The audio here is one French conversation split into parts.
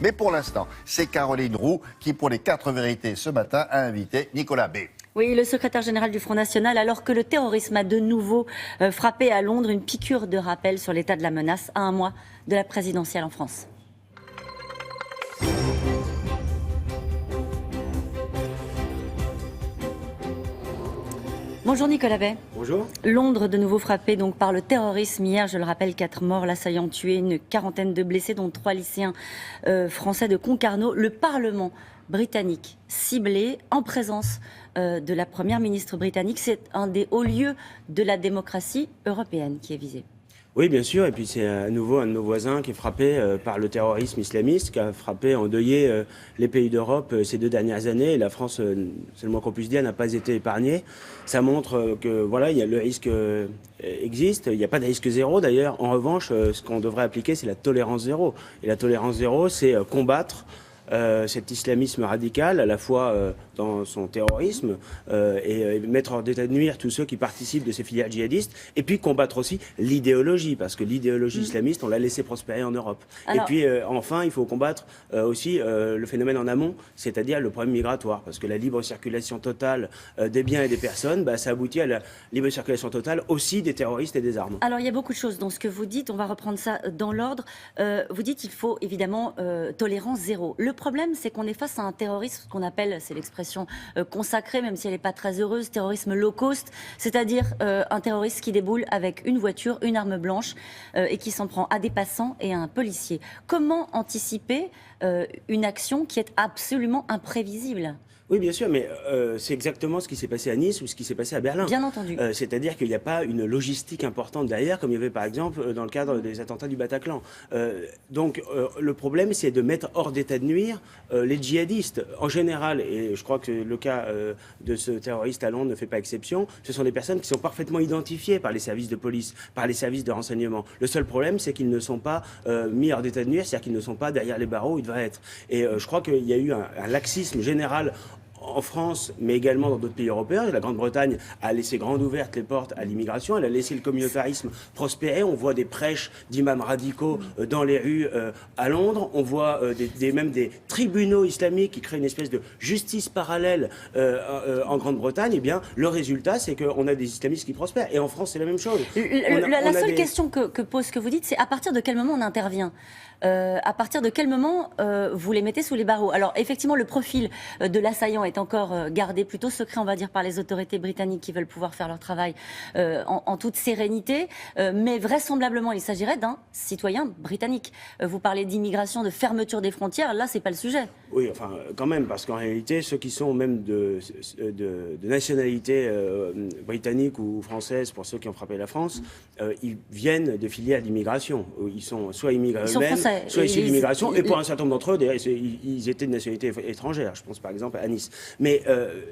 Mais pour l'instant, c'est Caroline Roux qui, pour les 4 vérités ce matin, a invité Nicolas B. Oui, le secrétaire général du Front National, alors que le terrorisme a de nouveau frappé à Londres, une piqûre de rappel sur l'état de la menace à un mois de la présidentielle en France. Bonjour Nicolas Bay. Bonjour. Londres de nouveau frappé donc par le terrorisme. Hier, je le rappelle, 4 morts, l'assaillant tué, une quarantaine de blessés, dont 3 lycéens français de Concarneau. Le Parlement britannique ciblé en présence de la première ministre britannique. C'est un des hauts lieux de la démocratie européenne qui est visé. Oui, bien sûr, et puis c'est à nouveau un de nos voisins qui est frappé par le terrorisme islamiste, qui a frappé, endeuillé les pays d'Europe ces 2 dernières années. Et la France, c'est le moins qu'on puisse dire, n'a pas été épargnée. Ça montre que voilà, le risque existe. Il n'y a pas de risque zéro d'ailleurs. En revanche, ce qu'on devrait appliquer, c'est la tolérance zéro. Et la tolérance zéro, c'est combattre cet islamisme radical, à la fois dans son terrorisme et mettre hors d'état de nuire tous ceux qui participent de ces filières djihadistes, et puis combattre aussi l'idéologie, parce que l'idéologie islamiste, on l'a laissé prospérer en Europe. Alors, et puis enfin, il faut combattre aussi le phénomène en amont, c'est-à-dire le problème migratoire, parce que la libre circulation totale des biens et des personnes, ça aboutit à la libre circulation totale aussi des terroristes et des armes. Alors il y a beaucoup de choses dans ce que vous dites, on va reprendre ça dans l'ordre. Vous dites qu'il faut évidemment tolérance zéro. Le problème, c'est qu'on est face à un terrorisme qu'on appelle, c'est l'expression consacrée, même si elle n'est pas très heureuse, terrorisme low cost, c'est-à-dire un terroriste qui déboule avec une voiture, une arme blanche et qui s'en prend à des passants et à un policier. Comment anticiper une action qui est absolument imprévisible ? Oui, bien sûr, mais c'est exactement ce qui s'est passé à Nice ou ce qui s'est passé à Berlin. Bien entendu. C'est-à-dire qu'il n'y a pas une logistique importante derrière, comme il y avait par exemple dans le cadre des attentats du Bataclan. Donc le problème, c'est de mettre hors d'état de nuire les djihadistes. En général, et je crois que le cas de ce terroriste à Londres ne fait pas exception, ce sont des personnes qui sont parfaitement identifiées par les services de police, par les services de renseignement. Le seul problème, c'est qu'ils ne sont pas mis hors d'état de nuire, c'est-à-dire qu'ils ne sont pas derrière les barreaux où ils devraient être. Et je crois qu'il y a eu un laxisme général en France, mais également dans d'autres pays européens. La Grande-Bretagne a laissé grandes ouvertes les portes à l'immigration. Elle a laissé le communautarisme prospérer. On voit des prêches d'imams radicaux dans les rues à Londres. On voit même des tribunaux islamiques qui créent une espèce de justice parallèle en Grande-Bretagne. Eh bien, le résultat, c'est qu'on a des islamistes qui prospèrent. Et en France, c'est la même chose. La seule question que pose ce que vous dites, c'est à partir de quel moment on intervient ? À partir de quel moment vous les mettez sous les barreaux ? Alors, effectivement, le profil de l'assaillant est encore gardé plutôt secret, on va dire, par les autorités britanniques qui veulent pouvoir faire leur travail en toute sérénité. Mais vraisemblablement, il s'agirait d'un citoyen britannique. Vous parlez d'immigration, de fermeture des frontières. Là, c'est pas le sujet. Oui, enfin, quand même, parce qu'en réalité, ceux qui sont même de nationalité britannique ou française, pour ceux qui ont frappé la France, ils viennent de filières d'immigration. Ils sont soit immigrés eux-mêmes, soit issus d'immigration. Et pour un certain nombre d'entre eux, d'ailleurs, ils étaient de nationalité étrangère. Je pense par exemple à Nice. Mais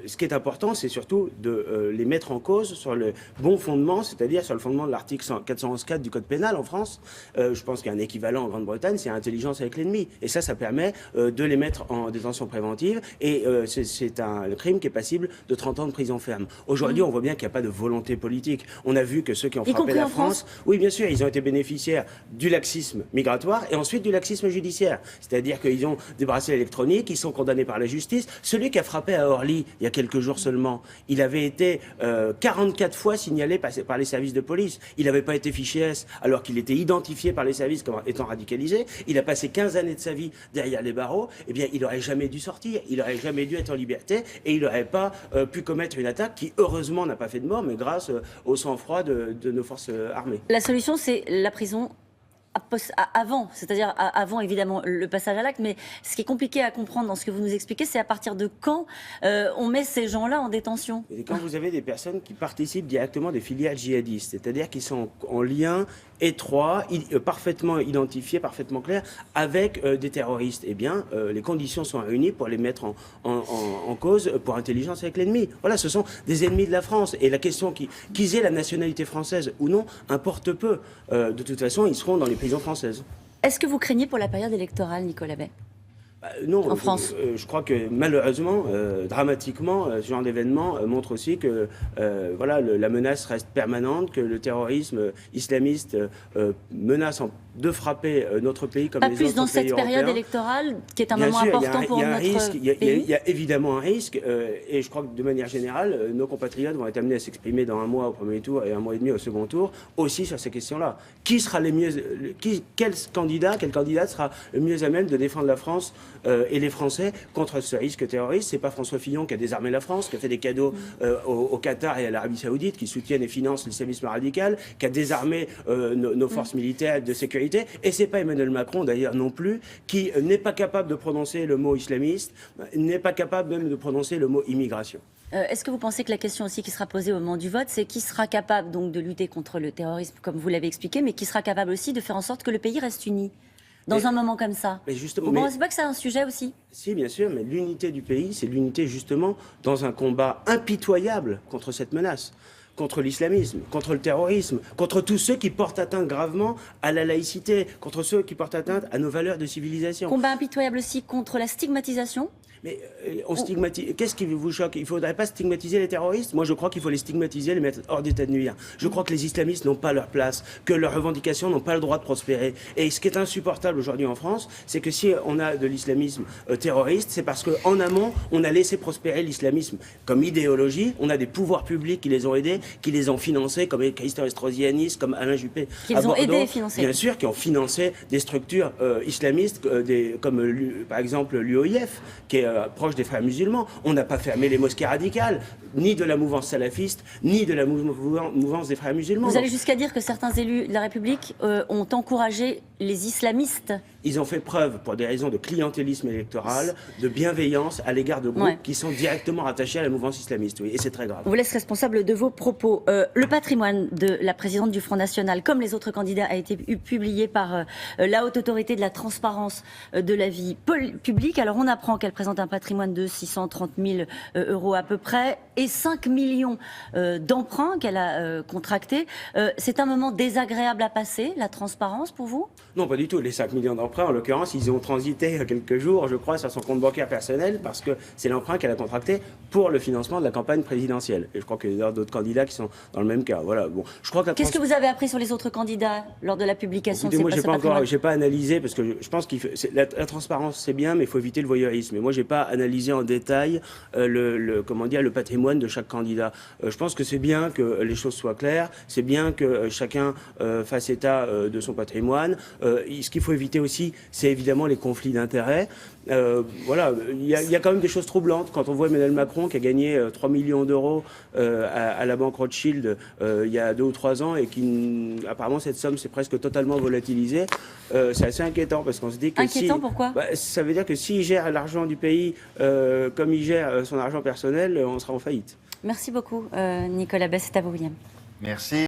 ce qui est important, c'est surtout de les mettre en cause sur le bon fondement, c'est-à-dire sur le fondement de l'article 411.4 du Code pénal en France. Je pense qu'il y a un équivalent en Grande-Bretagne, c'est intelligence avec l'ennemi. Et ça permet de les mettre en détention préventive. Et c'est un crime qui est passible de 30 ans de prison ferme. Aujourd'hui, on voit bien qu'il n'y a pas de volonté politique. On a vu que ceux qui ont frappé la France, oui, bien sûr, ils ont été bénéficiaires du laxisme migratoire et ensuite du laxisme judiciaire. C'est-à-dire qu'ils ont des bracelets électroniques, ils sont condamnés par la justice. Celui qui a frappé à Orly, il y a quelques jours seulement, il avait été 44 fois signalé par les services de police. Il n'avait pas été fiché S, alors qu'il était identifié par les services comme étant radicalisé. Il a passé 15 années de sa vie derrière les barreaux. Eh bien, il n'aurait jamais dû sortir, il n'aurait jamais dû être en liberté et il n'aurait pas pu commettre une attaque qui, heureusement, n'a pas fait de mort, mais grâce au sang-froid de nos forces armées. La solution, c'est la prison avant, c'est-à-dire avant évidemment le passage à l'acte, mais ce qui est compliqué à comprendre dans ce que vous nous expliquez, c'est à partir de quand on met ces gens-là en détention. Et quand vous avez des personnes qui participent directement des filières djihadistes, c'est-à-dire qui sont en lien étroit, parfaitement identifié, parfaitement clair, avec des terroristes, eh bien, les conditions sont réunies pour les mettre en cause pour intelligence avec l'ennemi. Voilà, ce sont des ennemis de la France. Et la question qu'ils aient la nationalité française ou non importe peu. De toute façon, ils seront dans les prisons françaises. Est-ce que vous craignez pour la période électorale, Nicolas Bay ? Non, en France. Je crois que malheureusement, dramatiquement, ce genre d'événement montre aussi que voilà, la menace reste permanente, que le terrorisme islamiste menace de frapper notre pays comme pas les plus autres dans pays cette période européens. électorale, qui est un Bien moment sûr, important pour notre il pays. y a évidemment un risque, et je crois que de manière générale, nos compatriotes vont être amenés à s'exprimer dans un mois au premier tour et un mois et demi au second tour, aussi sur ces questions-là. Qui sera quel candidat sera le mieux à même de défendre la France et les Français contre ce risque terroriste? C'est pas François Fillon qui a désarmé la France, qui a fait des cadeaux au Qatar et à l'Arabie Saoudite, qui soutiennent et financent l'islamisme radical, qui a désarmé nos forces militaires de sécurité, et c'est pas Emmanuel Macron d'ailleurs non plus, qui n'est pas capable de prononcer le mot islamiste, n'est pas capable même de prononcer le mot immigration. Est-ce que vous pensez que la question aussi qui sera posée au moment du vote, c'est qui sera capable donc de lutter contre le terrorisme, comme vous l'avez expliqué, mais qui sera capable aussi de faire en sorte que le pays reste uni dans un moment comme ça? Mais justement, vous ne pensez pas que c'est un sujet aussi? Si, bien sûr, mais l'unité du pays, c'est l'unité justement dans un combat impitoyable contre cette menace, contre l'islamisme, contre le terrorisme, contre tous ceux qui portent atteinte gravement à la laïcité, contre ceux qui portent atteinte à nos valeurs de civilisation. Combat impitoyable aussi contre la stigmatisation. Mais on stigmatise. Qu'est-ce qui vous choque? Il ne faudrait pas stigmatiser les terroristes? Moi, je crois qu'il faut les stigmatiser, les mettre hors d'état de nuire. Je crois que les islamistes n'ont pas leur place, que leurs revendications n'ont pas le droit de prospérer. Et ce qui est insupportable aujourd'hui en France, c'est que si on a de l'islamisme terroriste, c'est parce qu'en amont, on a laissé prospérer l'islamisme comme idéologie. On a des pouvoirs publics qui les ont aidés, qui les ont financés, comme Christian Estrosi, comme Alain Juppé. Qui les ont aidés et financés. Bien sûr, qui ont financé des structures islamistes, comme par exemple l'UOIF, qui est proche des frères musulmans. On n'a pas fermé les mosquées radicales, ni de la mouvance salafiste, ni de la mouvance des frères musulmans. Vous allez jusqu'à dire que certains élus de la République ont encouragé les islamistes? Ils ont fait preuve, pour des raisons de clientélisme électoral, de bienveillance à l'égard de groupes qui sont directement rattachés à la mouvance islamiste. Oui, et c'est très grave. On vous laisse responsable de vos propos. Le patrimoine de la présidente du Front National, comme les autres candidats, a été publié par la Haute Autorité de la Transparence de la vie publique. Alors on apprend qu'elle présente un patrimoine de 630 000 € à peu près et 5 millions d'emprunts qu'elle a contractés. C'est un moment désagréable à passer, la transparence, pour vous? Non, pas du tout. Les 5 millions d'emprunts, en l'occurrence, ils ont transité quelques jours, je crois, sur son compte bancaire personnel, parce que c'est l'emprunt qu'elle a contracté pour le financement de la campagne présidentielle. Et je crois qu'il y a d'autres candidats qui sont dans le même cas. Voilà. Bon, je crois que Qu'est-ce que vous avez appris sur les autres candidats lors de la publication de ces patrimoines? J'ai pas analysé, parce que je pense que la transparence c'est bien, mais il faut éviter le voyeurisme. Et moi, j'ai pas analysé en détail le patrimoine de chaque candidat. Je pense que c'est bien que les choses soient claires, c'est bien que chacun fasse état de son patrimoine. Ce qu'il faut éviter aussi, c'est évidemment les conflits d'intérêts. Voilà, il y a quand même des choses troublantes quand on voit Emmanuel Macron qui a gagné 3 millions d'euros à la banque Rothschild il y a 2 ou 3 ans et qui apparemment cette somme s'est presque totalement volatilisée. C'est assez inquiétant parce qu'on se dit que pourquoi? Ça veut dire que s'il gère l'argent du pays comme il gère son argent personnel, on sera en faillite. Merci beaucoup Nicolas Bess, c'est à vous William. Merci.